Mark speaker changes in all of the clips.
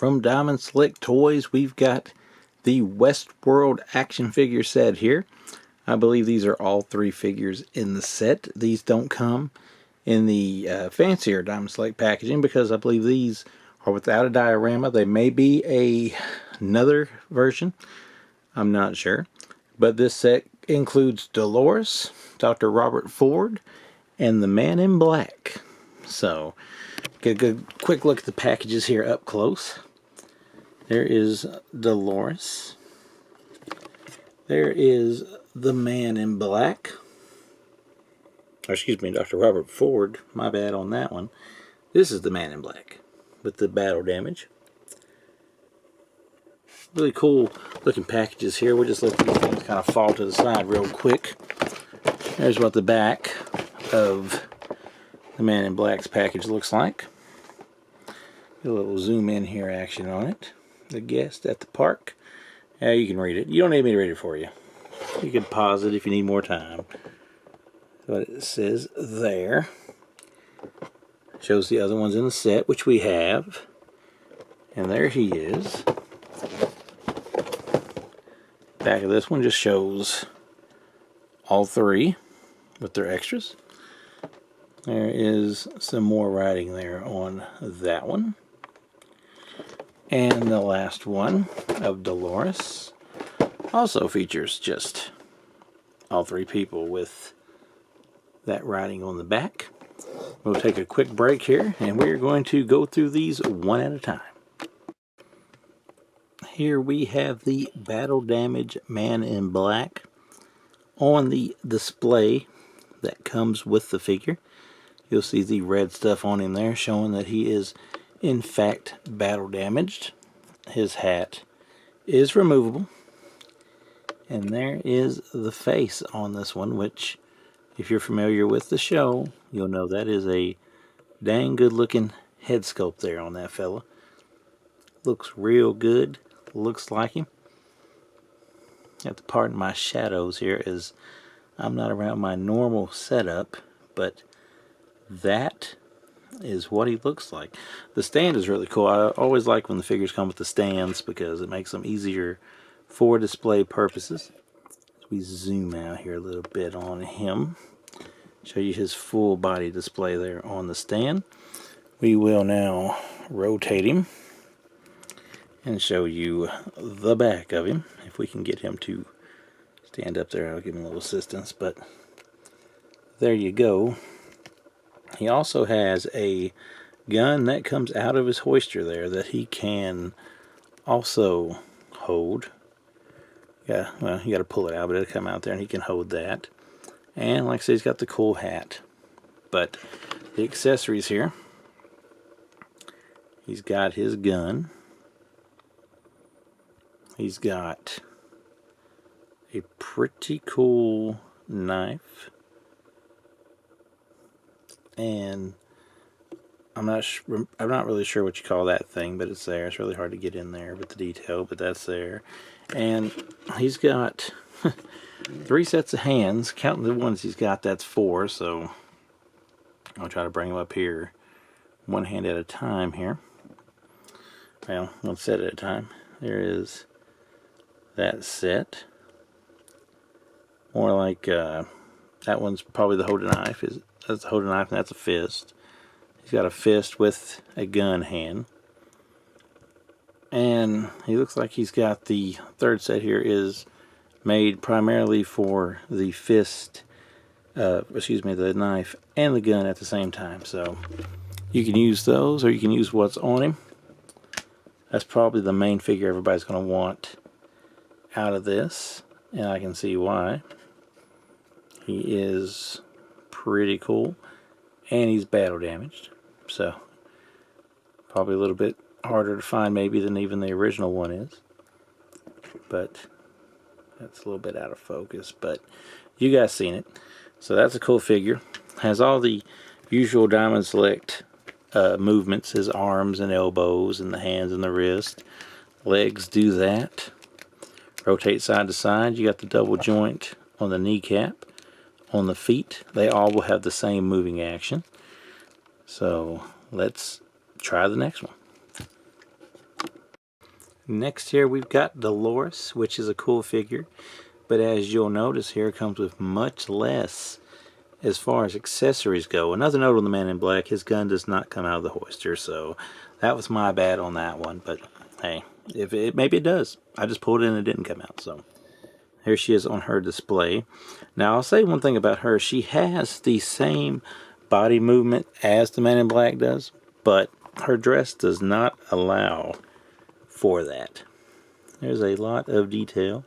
Speaker 1: From Diamond Select Toys, we've got the Westworld action figure set here. I believe these are all 3 figures in the set. These don't come in the fancier Diamond Select packaging because I believe these are without a diorama. They may be another version. I'm not sure. But this set includes Dolores, Dr. Robert Ford, and the Man in Black. So, get a good quick look at the packages here up close. There is Dolores. There is the Man in Black. Or excuse me, Dr. Robert Ford. My bad on that one. This is the Man in Black with the battle damage. Really cool looking packages here. We'll just let these things kind of fall to the side real quick. There's what the back of the Man in Black's package looks like. Get a little zoom in here action on it. The guest at the park. Yeah, you can read it. You don't need me to read it for you. You can pause it if you need more time. What it says there. Shows the other ones in the set, which we have. And there he is. Back of this one just shows all 3 with their extras. There is some more writing there on that one. And the last one of Dolores also features just all 3 people with that writing on the back. We'll take a quick break here and we're going to go through these one at a time. Here we have the Battle Damage Man in Black on the display that comes with the figure. You'll see the red stuff on him there showing that he is in fact battle damaged. His hat is removable. And there is the face on this one, which if you're familiar with the show, you'll know that is a dang good looking head sculpt there on that fella. Looks real good. Looks like him. You have to pardon my shadows here as I'm not around my normal setup, but that is what he looks like. The stand is really cool. I always like when the figures come with the stands because it makes them easier for display purposes. As we zoom out here a little bit on him, show you his full body display there on the stand. We will now rotate him and show you the back of him. If we can get him to stand up there, I'll give him a little assistance, but there you go. He also has a gun that comes out of his hoister there that he can also hold. Yeah, well, you got to pull it out, but it'll come out there and he can hold that. And like I said, he's got the cool hat. But the accessories here, he's got his gun. He's got a pretty cool knife. And I'm not really sure what you call that thing, but it's there. It's really hard to get in there with the detail, but that's there. And he's got 3 sets of hands. Counting the ones he's got, that's 4. So I'll try to bring him up here one hand at a time here. Well, one set at a time. There is that set. More like that one's probably the hold a knife. That's the hold a knife, and that's a fist. He's got a fist with a gun hand. And he looks like he's got the 3rd set here is made primarily for the fist, the knife and the gun at the same time. So you can use those or you can use what's on him. That's probably the main figure everybody's going to want out of this, and I can see why. He is pretty cool, and he's battle damaged, so probably a little bit harder to find maybe than even the original one is, but that's a little bit out of focus, but you guys seen it. So that's a cool figure. Has all the usual Diamond Select movements, his arms and elbows and the hands and the wrist. Legs do that. Rotate side to side. You got the double joint on the kneecap. On the feet, they all will have the same moving action. So let's try the next one. Next here we've got Dolores, which is a cool figure, but as you'll notice here, it comes with much less as far as accessories go. Another note on the Man in Black, his gun does not come out of the holster, so that was my bad on that one, but hey, maybe it does. I just pulled it and it didn't come out, so here she is on her display. Now I'll say one thing about her, she has the same body movement as the Man in Black does, but her dress does not allow for that. There's a lot of detail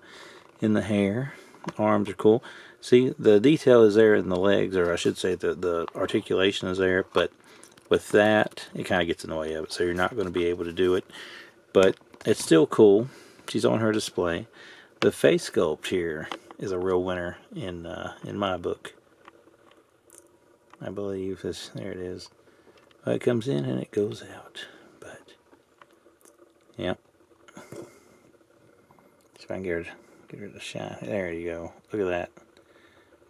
Speaker 1: in the hair. Arms are cool. See, the detail is there in the legs, or I should say the articulation is there, but with that, it kind of gets in the way of it, so you're not going to be able to do it. But it's still cool. She's on her display. The face sculpt here is a real winner in my book. I believe this. There it is. It comes in and it goes out. But yep. See if I can get her to shine. There you go. Look at that.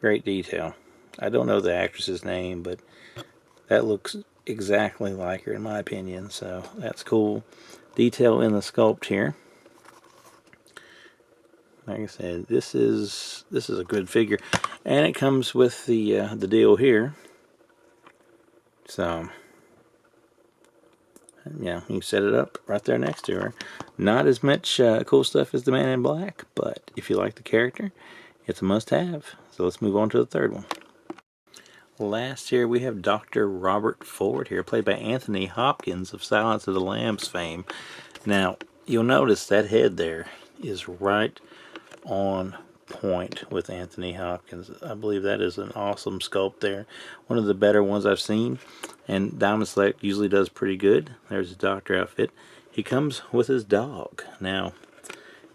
Speaker 1: Great detail. I don't know the actress's name, but that looks exactly like her in my opinion. So that's cool. Detail in the sculpt here. Like I said, this is a good figure, and it comes with the deal here. So yeah, you can set it up right there next to her. Not as much cool stuff as the Man in Black, but if you like the character, it's a must-have. So let's move on to the third one. Last here we have Dr. Robert Ford here, played by Anthony Hopkins of Silence of the Lambs fame. Now you'll notice that head there is right on point with Anthony Hopkins. I believe that is an awesome sculpt there. One of the better ones I've seen, and Diamond Select usually does pretty good. There's his doctor outfit. He comes with his dog. Now,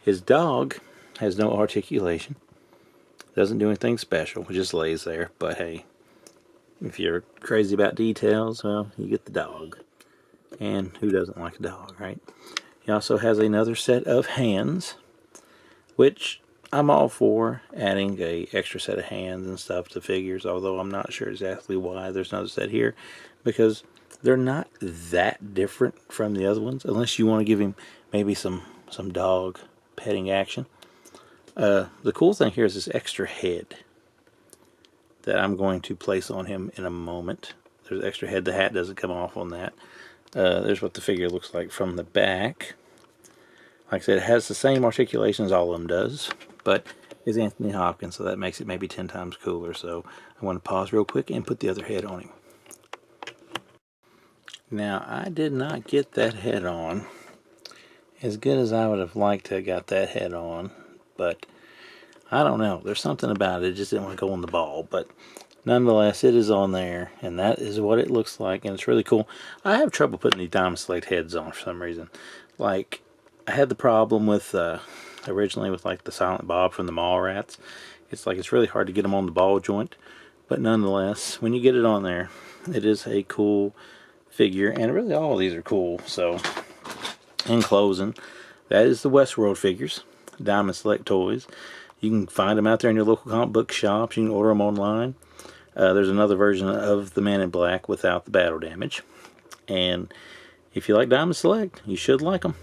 Speaker 1: his dog has no articulation. Doesn't do anything special. It just lays there. But hey, if you're crazy about details, well, you get the dog. And who doesn't like a dog, right? He also has another set of hands, which I'm all for adding a extra set of hands and stuff to figures, although I'm not sure exactly why there's another set here, because they're not that different from the other ones, unless you want to give him maybe some dog petting action. The cool thing here is this extra head that I'm going to place on him in a moment. There's extra head. The hat doesn't come off on that. There's what the figure looks like from the back. Like I said, it has the same articulation as all of them does, but it's Anthony Hopkins, so that makes it maybe 10 times cooler. So I want to pause real quick and put the other head on him. Now, I did not get that head on as good as I would have liked to have got that head on, but I don't know. There's something about it. It just didn't want to go on the ball, but nonetheless, it is on there, and that is what it looks like, and it's really cool. I have trouble putting these Diamond Select heads on for some reason. Like, I had the problem with originally with like the Silent Bob from the Mallrats. It's like it's really hard to get them on the ball joint, but nonetheless, when you get it on there, it is a cool figure, and really all of these are cool. So, in closing, that is the Westworld figures, Diamond Select toys. You can find them out there in your local comic book shops. You can order them online. There's another version of the Man in Black without the battle damage, and if you like Diamond Select, you should like them.